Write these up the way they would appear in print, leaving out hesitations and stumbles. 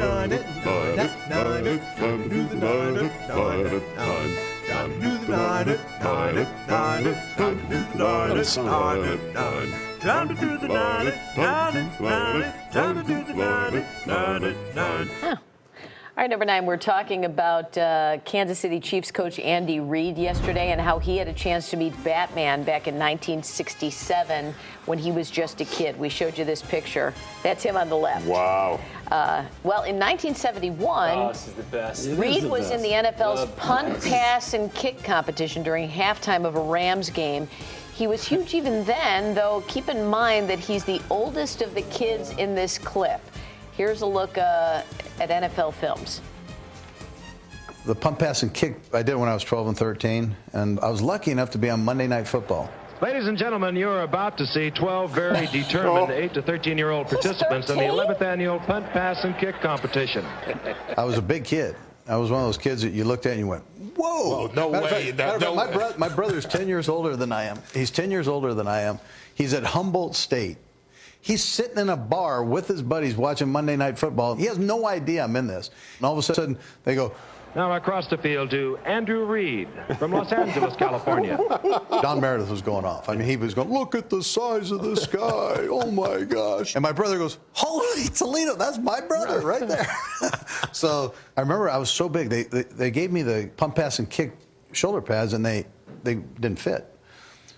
All right, number 9, we're talking about Kansas City Chiefs coach Andy Reid yesterday and how he had a chance to meet Batman back in 1967 when he was just a kid. We showed you this picture. That's him on the left. Wow. Well, in 1971, this is the best. Reid was in the NFL's punt, pass, and kick competition during halftime of a Rams game. He was huge even then, though keep in mind that he's the oldest of the kids in this clip. Here's a look at NFL films. The punt, pass, and kick I did when I was 12 and 13, and I was lucky enough to be on Monday Night Football. Ladies and gentlemen, you're about to see 12 very determined 8 to 13-year-old participants in the 11th annual punt, pass, and kick competition. I was a big kid. I was one of those kids that you looked at and you went, whoa. No way. My brother's 10 years older than I am. He's 10 years older than I am. He's at Humboldt State. He's sitting in a bar with his buddies watching Monday Night Football. He has no idea I'm in this. And all of a sudden, they go, Now across the field to Andrew Reid from Los Angeles, California. Don Meredith was going off. I mean, he was going, look at the size of this guy. Oh, my gosh. And my brother goes, holy Toledo, that's my brother right there. So I remember I was so big. They gave me the pump, pass, and kick shoulder pads, and they didn't fit.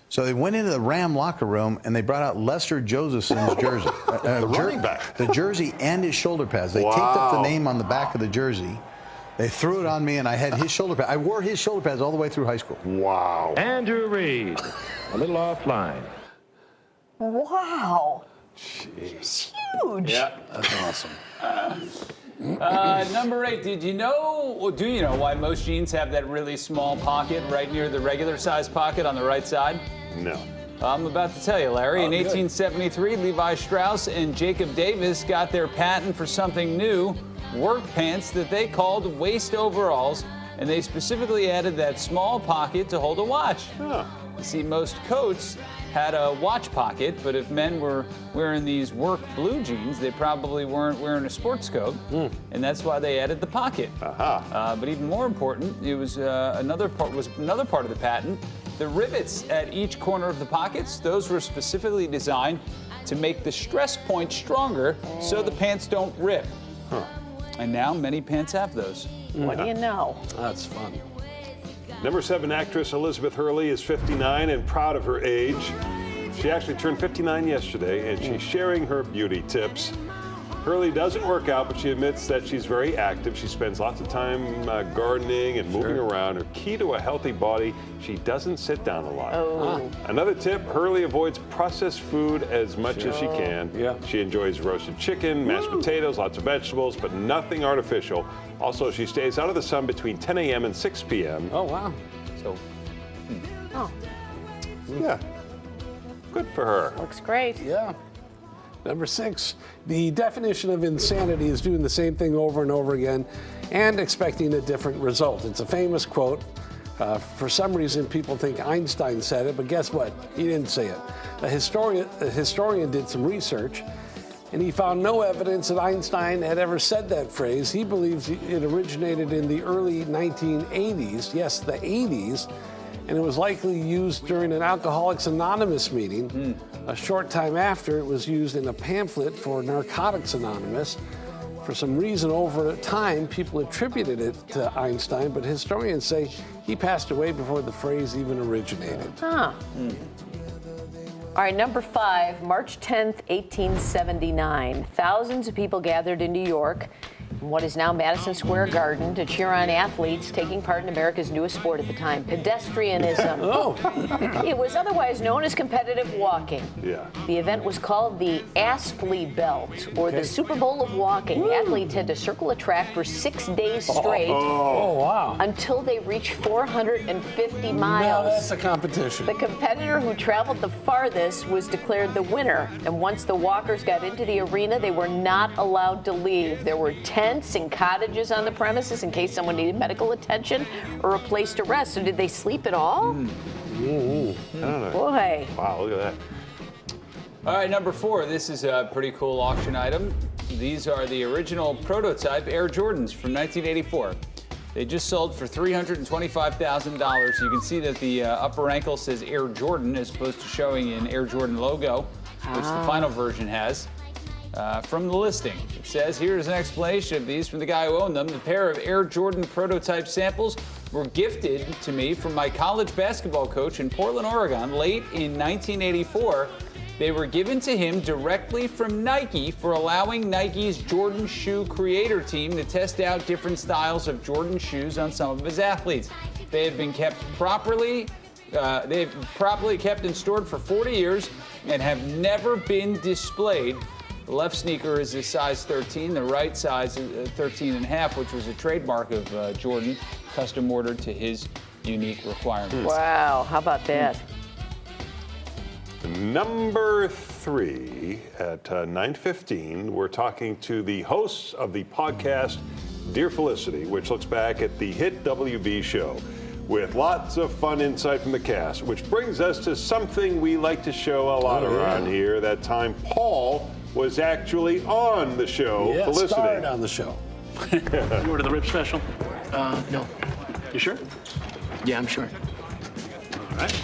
So they went into the Ram locker room, and they brought out Lester Josephson's jersey. The running back. The jersey and his shoulder pads. They taped up the name on the back of the jersey. They threw it on me, and I had his shoulder pads. I wore his shoulder pads all the way through high school. Wow. Andrew Reid, a little offline. Wow. Jeez. It's huge. Yeah, that's awesome. Number 8, do you know why most jeans have that really small pocket right near the regular size pocket on the right side? No. I'm about to tell you, Larry. In 1873, Levi Strauss and Jacob Davis got their patent for something new, work pants that they called waist overalls, and they specifically added that small pocket to hold a watch. Huh. You see, most coats had a watch pocket, but if men were wearing these work blue jeans, they probably weren't wearing a sports coat, and that's why they added the pocket. But even more important, it was another part of the patent. The rivets at each corner of the pockets, those were specifically designed to make the stress point stronger so the pants don't rip. Huh. And now many pants have those. What do you know? That's fun. Number 7 actress Elizabeth Hurley is 59 and proud of her age. She actually turned 59 yesterday, and she's sharing her beauty tips. Hurley doesn't work out, but she admits that she's very active. She spends lots of time gardening and moving around. Her key to a healthy body, she doesn't sit down a lot. Another tip, Hurley avoids processed food as much as she can. She enjoys roasted chicken, mashed potatoes, lots of vegetables, but nothing artificial. Also, she stays out of the sun between 10 a.m. and 6 p.m. Oh, wow. So, yeah, good for her. Looks great. Yeah. Number 6, the definition of insanity is doing the same thing over and over again and expecting a different result. It's a famous quote. For some reason, people think Einstein said it, but guess what? He didn't say it. A historian did some research, and he found no evidence that Einstein had ever said that phrase. He believes it originated in the early 1980s, yes, the 80s, and it was likely used during an Alcoholics Anonymous meeting. A short time after, it was used in a pamphlet for Narcotics Anonymous. For some reason, over time, people attributed it to Einstein, but historians say he passed away before the phrase even originated. All right, number 5, March 10th, 1879. Thousands of people gathered in New York in what is now Madison Square Garden to cheer on athletes taking part in America's newest sport at the time, pedestrianism. It was otherwise known as competitive walking. The event was called the Astley Belt, or the Super Bowl of walking. The athletes had to circle a track for 6 days straight until they reached 450 miles. Now that's a competition. The competitor who traveled the farthest was declared the winner, and once the walkers got into the arena, they were not allowed to leave. There were tents and cottages on the premises in case someone needed medical attention or a place to rest. So did they sleep at all? I don't know. Boy. Wow, look at that. all right, number 4. This is a pretty cool auction item. These are the original prototype Air Jordans from 1984. They just sold for $325,000. You can see that the upper ankle says Air Jordan as opposed to showing an Air Jordan logo, which the final version has. From the listing, it says, here's an explanation of these from the guy who owned them. The pair of Air Jordan prototype samples were gifted to me from my college basketball coach in Portland, Oregon, late in 1984. They were given to him directly from Nike for allowing Nike's Jordan shoe creator team to test out different styles of Jordan shoes on some of his athletes. They have been kept properly kept and stored for 40 years and have never been displayed. The left sneaker is a size 13, the right size is 13.5, which was a trademark of Jordan, custom ordered to his unique requirements. Wow, how about that? Number 3 at 9:15, we're talking to the hosts of the podcast Dear Felicity, which looks back at the hit WB show with lots of fun insight from the cast, which brings us to something we like to show a lot around here. That time Paul was actually on the show, Yeah, Felicity. starred on the show. You ordered the rib special? No. You sure? Yeah, I'm sure. All right.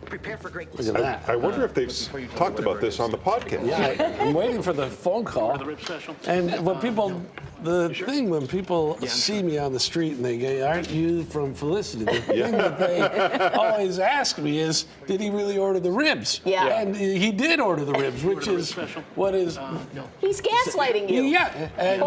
Prepare for great. Look at that. I wonder if they've talked about this on the podcast. Yeah, I'm waiting for the phone call. The rib special? And when people, when people see me on the street and they go, aren't you from Felicity? The thing that they always ask me is, did he really order the ribs? Yeah. And he did order the ribs, which is what is. No. He's gaslighting you. Yeah. And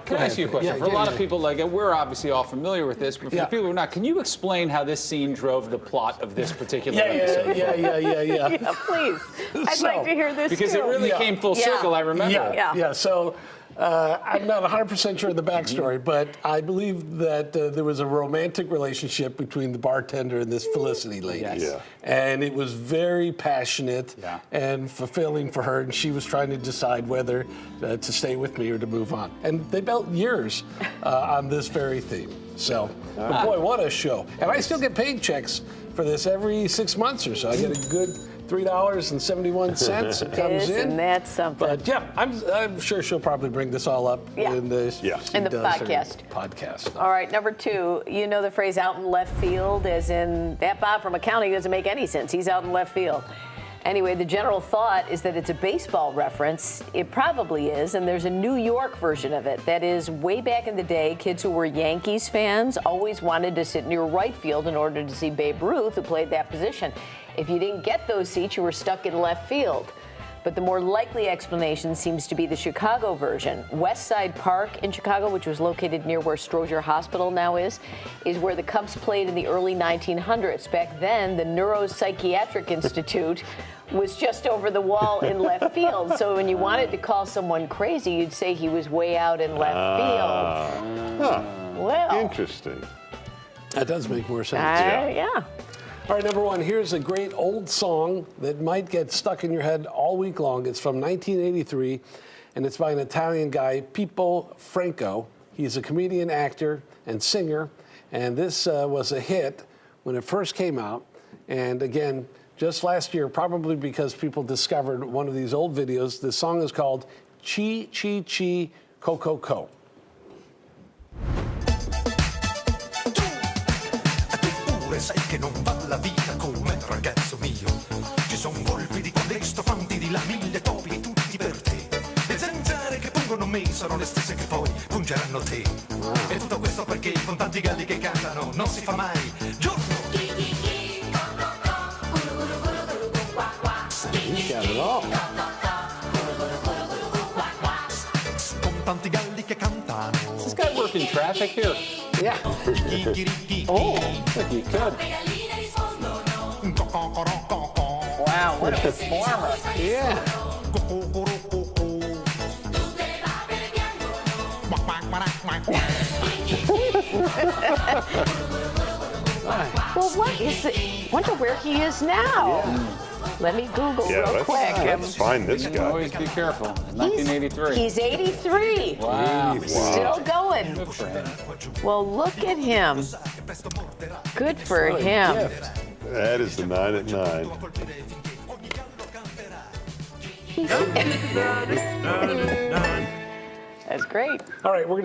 Can I ask you a question? For a lot of people, like we're obviously all familiar with this, but for the people who are not, can you explain how this scene drove the plot of this particular episode? Yeah, please. I'd like to hear this Because too. it really came full circle, I remember. Yeah. So I'm not 100% sure of the backstory, but I believe that there was a romantic relationship between the bartender and this Felicity lady. Yes. Yeah. And it was very passionate and fulfilling for her, and she was trying to decide whether to stay with me or to move on. And they built years on this very theme. So, but boy, what a show. And I still get paid checks for this every 6 months or so. I get a good $3.71. It comes in. Isn't that something? But yeah, I'm sure she'll probably bring this all up in the In the podcast. Podcast. All right, number 2, you know the phrase out in left field, as in that Bob from accounting doesn't make any sense. He's out in left field. Anyway, the general thought is that it's a baseball reference. It probably is, and there's a New York version of it. That is, way back in the day, kids who were Yankees fans always wanted to sit near right field in order to see Babe Ruth, who played that position. If you didn't get those seats, you were stuck in left field. But the more likely explanation seems to be the Chicago version. West Side Park in Chicago, which was located near where Stroger Hospital now is where the Cubs played in the early 1900s. Back then, the Neuropsychiatric Institute was just over the wall in left field. So when you wanted to call someone crazy, you'd say he was way out in left field. Well, Interesting. That does make more sense. yeah. All right, number 1, here's a great old song that might get stuck in your head all week long. It's from 1983, and it's by an Italian guy, Pippo Franco. He's a comedian, actor, and singer, and this was a hit when it first came out. And again, just last year, probably because people discovered one of these old videos, the song is called Chi Chi Chi Coco Co. Sai che non va la vita come ragazzo mio. Ci son colpi di contesto, fanti di là, 1000 topi tutti per te. Le zanzare che pungono me sono le stesse che poi pungeranno te. E tutto questo perché con tanti galli che cantano non si fa mai giorno. Con tanti galli che cantano. Does this guy work in traffic here? Yeah. Oh, he could. Wow, what a performer. Yeah. Well, what is it? Wonder where he is now. Let me Google real quick. Let's find this guy. Always be careful. 1983. He's 83. Wow. Still going. Good for him. Well, look at him. Good for him. That is the 9 at 9. That's great. All right, we're going to